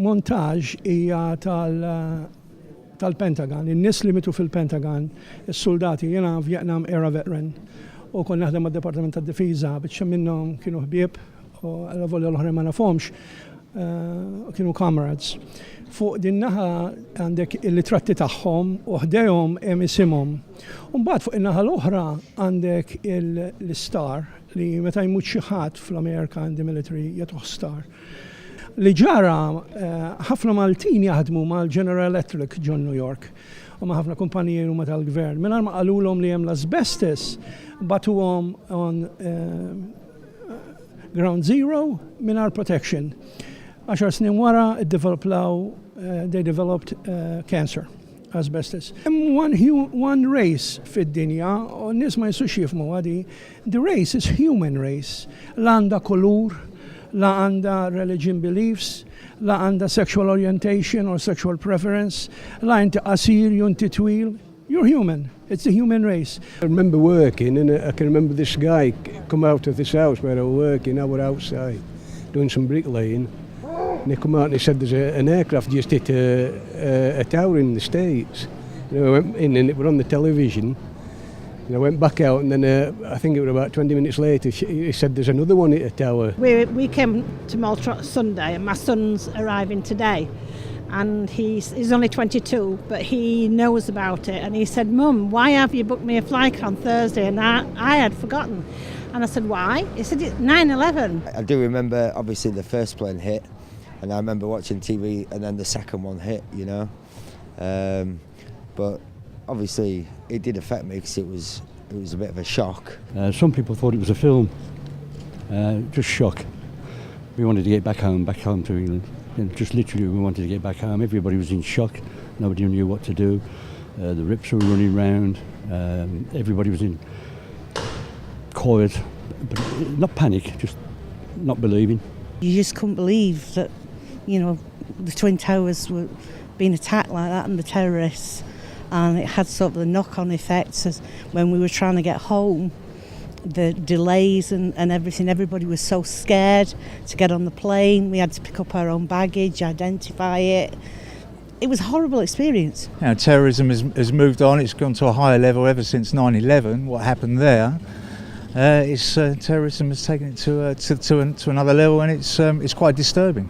montaġġ hija tal-Pentagon. In-nies li mitu fil-Pentagon, is-soldati, jiena Vietnam era veteran u kont naħdem mad-Departament tad-Difiża biex minnhom kienu ħbieb u l-volja l-oħra ma nafhomx kienu comrades. Fuq din naħa għandek il-litratti tagħhom u ħdejhom hemm isimhom. U mbagħad fuq in-naħa l-oħra għandek l-istar li meta jmut xi ħadd fl-Amerika in the military jagħtuh star. Li ġara ħafna Maltin jaħdmu mal-General Electric ġon New York u ma' ħafna kumpaniji huma tal-gvern. Mingħajr ma qalulhom li hemm l-asbestos batuhom on ground zero mingħajr protection. 10 snin wara they developed cancer, asbestos. Hemm one race fid-dinja u n-nies ma jistgħux jifhmu għadi. The race is human race. La għandha kulur, la għandha religion beliefs, la għandha sexual orientation or sexual preference, la inti qasir jew inti twil. You're human. It's the human race. I remember working, and I can remember this guy come out of this house where I was working. I was outside doing some bricklaying. And he come out and he said there's an aircraft just hit a tower in the States. You know, I went in and it was on the television. And I went back out and then I think it was about 20 minutes later he said there's another one hit a tower. We came to Malta Sunday and my son's arriving today. And he's only 22, but he knows about it. And he said, Mum, why have you booked me a flight on Thursday? And I had forgotten. And I said, why? He said, it's 9/11. I do remember, obviously, the first plane hit. And I remember watching TV and then the second one hit, you know. But obviously, it did affect me because it was a bit of a shock. Some people thought it was a film. Just shock. We wanted to get back home to England. And just literally we wanted to get back home. Everybody was in shock. Nobody knew what to do. The rips were running round. Everybody was in quiet, but not panic, just not believing. You just couldn't believe that, you know, the Twin Towers were being attacked like that and the terrorists. And it had sort of the knock-on effects as when we were trying to get home. The delays and everything, everybody was so scared to get on the plane. We had to pick up our own baggage, identify it. It was a horrible experience. You know, terrorism has moved on. It's gone to a higher level ever since 9/11. What happened there? Terrorism has taken it to another level, and it's quite disturbing.